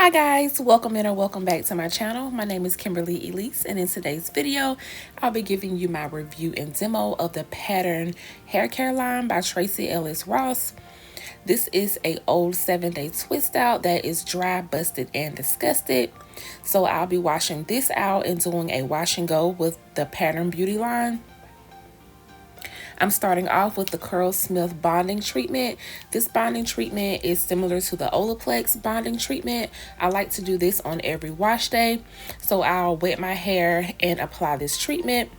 Hi guys, welcome in or welcome back to my channel. My name is Kimberly Elese, and in today's video, I'll be giving you my review and demo of the Pattern Hair Care line by Tracy Ellis Ross. This is a old 7-day twist out that is dry, busted, and disgusted. So I'll be washing this out and doing a wash and go with the Pattern Beauty line. I'm starting off with the Curlsmith bonding treatment. This bonding treatment is similar to the Olaplex bonding treatment. I like to do this on every wash day. So I'll wet my hair and apply this treatment.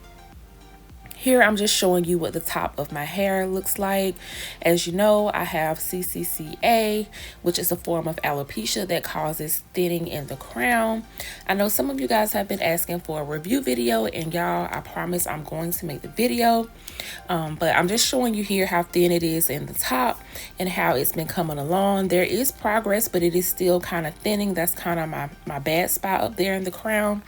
Here I'm just showing you what the top of my hair looks like. As you know, I have CCCA, which is a form of alopecia that causes thinning in the crown. I know some of you guys have been asking for a review video, and y'all, I promise I'm going to make the video. But I'm just showing you here how thin it is in the top and how it's been coming along. There is progress, but it is still kind of thinning. That's kind of my bad spot up there in the crown.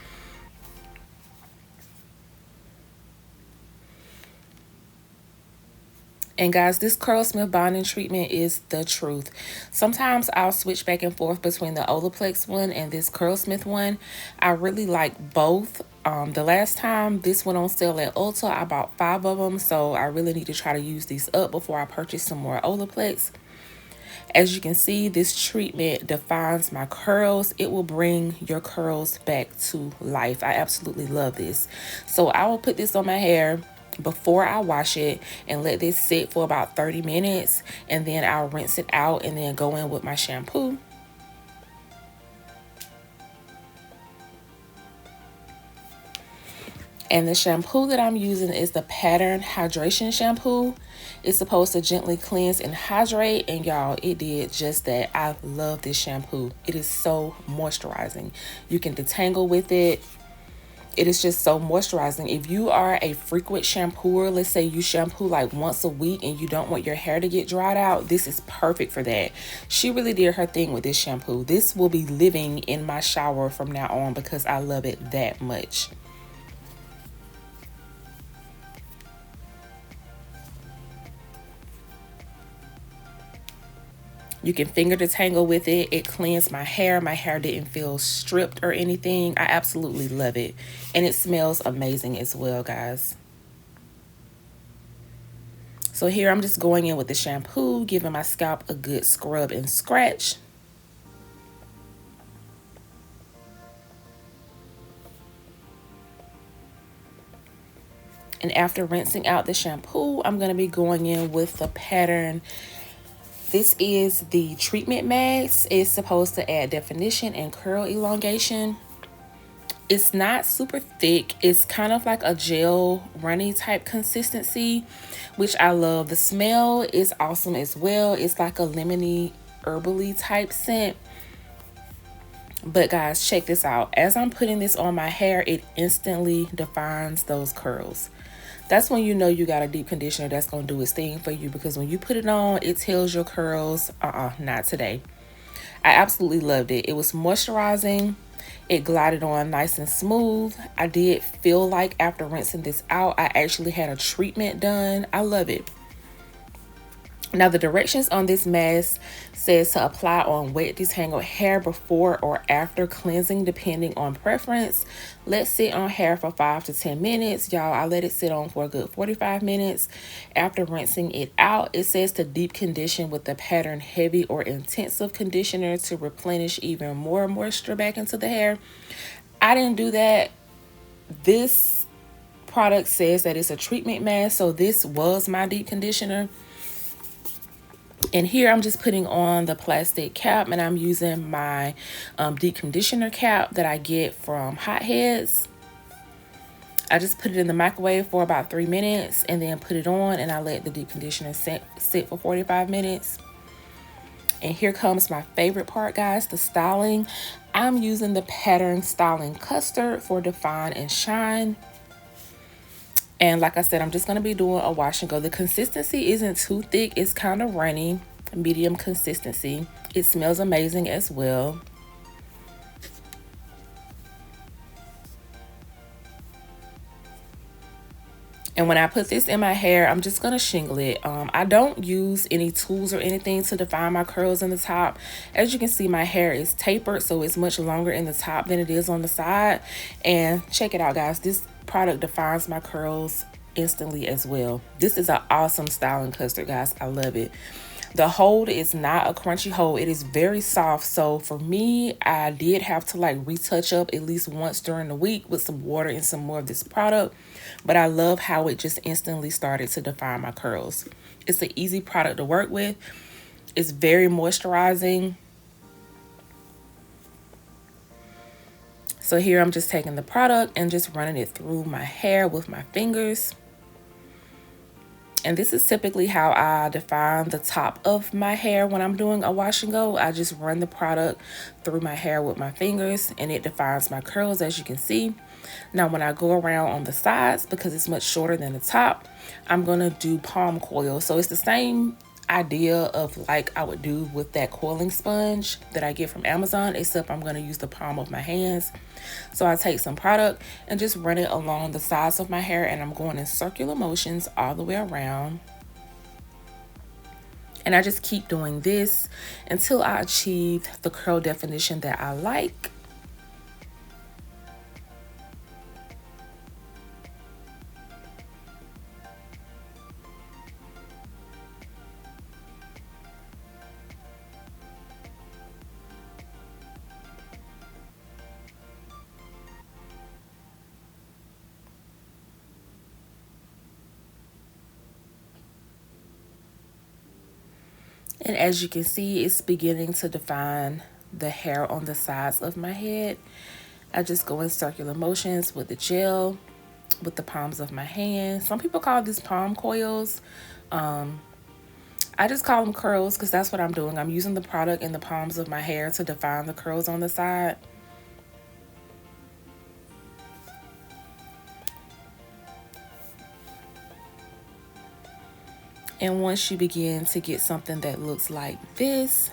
And guys, this Curlsmith bonding treatment is the truth. Sometimes I'll switch back and forth between the Olaplex one and this Curlsmith one. I really like both. The last time this went on sale at Ulta, I bought 5 of them. So I really need to try to use these up before I purchase some more Olaplex. As you can see, this treatment defines my curls. It will bring your curls back to life. I absolutely love this. So I will put this on my hair before I wash it and let this sit for about 30 minutes, and then I'll rinse it out and then go in with my shampoo. And the shampoo that I'm using is the Pattern Hydration Shampoo. It's supposed to gently cleanse and hydrate, and y'all, it did just that. I love this shampoo. It is so moisturizing. You can detangle with it. It is just so moisturizing. If you are a frequent shampooer, let's say you shampoo like once a week and you don't want your hair to get dried out, this is perfect for that. She really did her thing with this shampoo. This will be living in my shower from now on because I love it that much. You can finger detangle with it. It cleansed my hair. My hair didn't feel stripped or anything. I absolutely love it. And it smells amazing as well, guys. So here I'm just going in with the shampoo, giving my scalp a good scrub and scratch. And after rinsing out the shampoo, I'm going to be going in with the Pattern. This is the treatment mask. It's supposed to add definition and curl elongation. It's not super thick. It's kind of like a gel runny type consistency, which I love. The smell is awesome as well. It's like a lemony, herbally type scent. But guys, check this out. As I'm putting this on my hair, it instantly defines those curls. That's when you know you got a deep conditioner that's going to do its thing for you, because when you put it on, it tells your curls, not today. I absolutely loved it. It was moisturizing. It glided on nice and smooth. I did feel like after rinsing this out, I actually had a treatment done. I love it. Now the directions on this mask says to apply on wet detangled hair before or after cleansing, depending on preference. Let sit on hair for 5 to 10 minutes. Y'all, I let it sit on for a good 45 minutes. After rinsing it out, it says to deep condition with the Pattern heavy or intensive conditioner to replenish even more moisture back into the hair. I didn't do that. This product says that it's a treatment mask, so this was my deep conditioner. And here I'm just putting on the plastic cap, and I'm using my deep conditioner cap that I get from Hot Heads. I just put it in the microwave for about 3 minutes and then put it on, and I let the deep conditioner sit for 45 minutes. And here comes my favorite part, guys, the styling. I'm using the Pattern Styling Custard for Define and Shine. And like I said, I'm just going to be doing a wash and go. The consistency isn't too thick. It's kind of runny, medium consistency. It smells amazing as well. And when I put this in my hair, I'm just going to shingle it. I don't use any tools or anything to define my curls in the top. As you can see, my hair is tapered, so it's much longer in the top than it is on the side. And check it out, guys. This product defines my curls instantly as well. This is an awesome styling custard, guys. I love it. The hold is not a crunchy hold. It is very soft. So for me, I did have to like retouch up at least once during the week with some water and some more of this product. But I love how it just instantly started to define my curls. It's an easy product to work with. It's very moisturizing. So here I'm just taking the product and just running it through my hair with my fingers. And this is typically how I define the top of my hair when I'm doing a wash and go. I just run the product through my hair with my fingers and it defines my curls, as you can see. Now when I go around on the sides, because it's much shorter than the top, I'm going to do palm coil. So it's the same idea of like I would do with that coiling sponge that I get from Amazon, except I'm going to use the palm of my hands. So I take some product and just run it along the sides of my hair, and I'm going in circular motions all the way around. And I just keep doing this until I achieve the curl definition that I like. And as you can see, it's beginning to define the hair on the sides of my head. I just go in circular motions with the gel, with the palms of my hands. Some people call these palm coils. I just call them curls because that's what I'm doing. I'm using the product in the palms of my hair to define the curls on the side. And once you begin to get something that looks like this,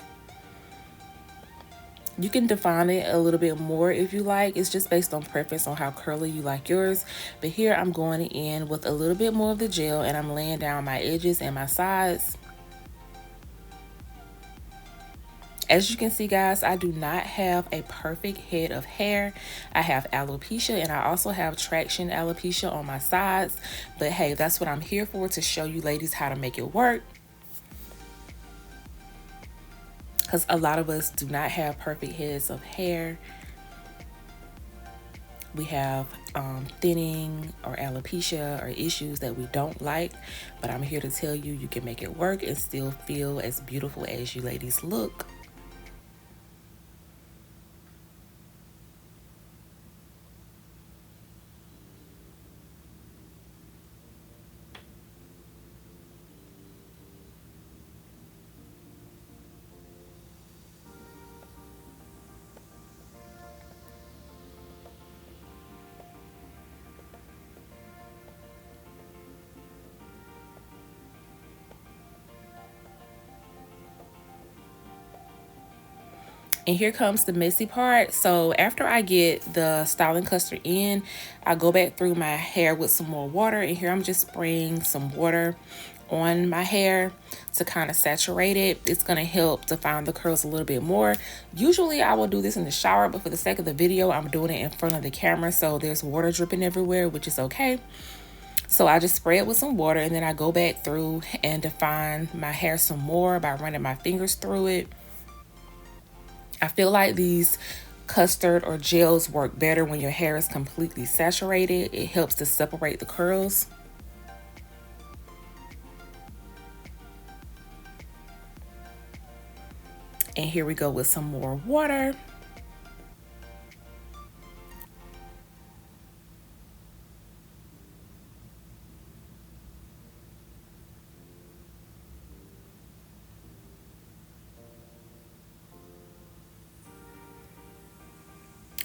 you can define it a little bit more if you like. It's just based on preference on how curly you like yours. But here I'm going in with a little bit more of the gel and I'm laying down my edges and my sides. As you can see, guys, I do not have a perfect head of hair. I have alopecia and I also have traction alopecia on my sides. But hey, that's what I'm here for, to show you ladies how to make it work. Because a lot of us do not have perfect heads of hair. We have thinning or alopecia or issues that we don't like. But I'm here to tell you, you can make it work and still feel as beautiful as you ladies look. And here comes the messy part. So after I get the styling custard in, I go back through my hair with some more water. And here I'm just spraying some water on my hair to kind of saturate it. It's going to help define the curls a little bit more. Usually I will do this in the shower, but for the sake of the video, I'm doing it in front of the camera. So there's water dripping everywhere, which is okay. So I just spray it with some water and then I go back through and define my hair some more by running my fingers through it. I feel like these custard or gels work better when your hair is completely saturated. It helps to separate the curls. And here we go with some more water.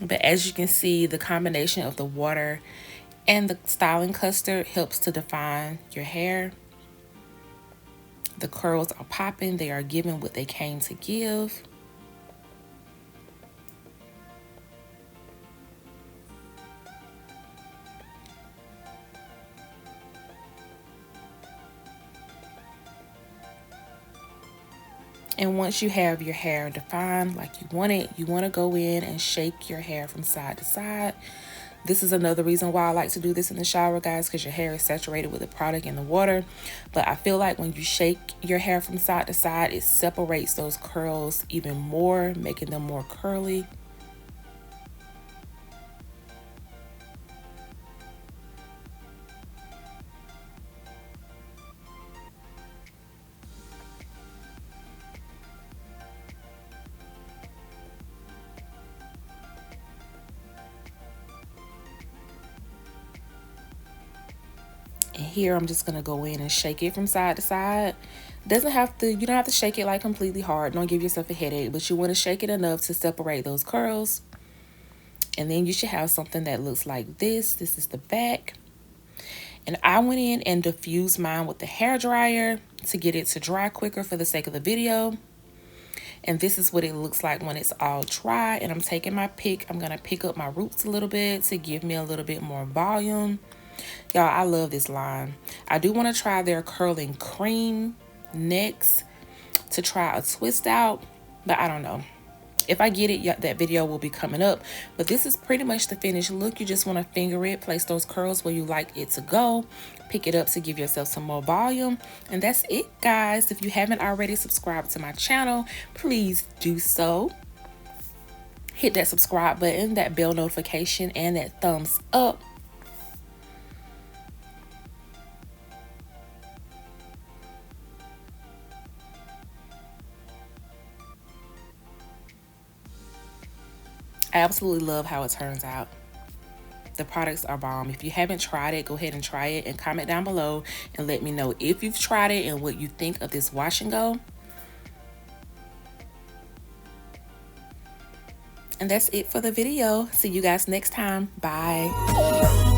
But as you can see, the combination of the water and the styling custard helps to define your hair. The curls are popping. They are giving what they came to give. And once you have your hair defined like you want it, you want to go in and shake your hair from side to side. This is another reason why I like to do this in the shower, guys, because your hair is saturated with the product and the water. But I feel like when you shake your hair from side to side, it separates those curls even more, making them more curly. And here I'm just gonna go in and shake it from side to side. Doesn't have to, you don't have to shake it like completely hard. Don't give yourself a headache, but you want to shake it enough to separate those curls. And then you should have something that looks like this. This is the back. And I went in and diffused mine with the hair dryer to get it to dry quicker for the sake of the video. And this is what it looks like when it's all dry. And I'm taking my pick. I'm gonna pick up my roots a little bit to give me a little bit more volume. Y'all, I love this line. I do want to try their curling cream next to try a twist out, but I don't know. If I get it, that video will be coming up. But this is pretty much the finished look. You just want to finger it, place those curls where you like it to go, pick it up to give yourself some more volume. And that's it, guys. If you haven't already subscribed to my channel, please do so. Hit that subscribe button, that bell notification, and that thumbs up. I absolutely love how it turns out. The products are bomb. If you haven't tried it, go ahead and try it and comment down below and let me know if you've tried it and what you think of this wash and go. And that's it for the video. See you guys next time. Bye.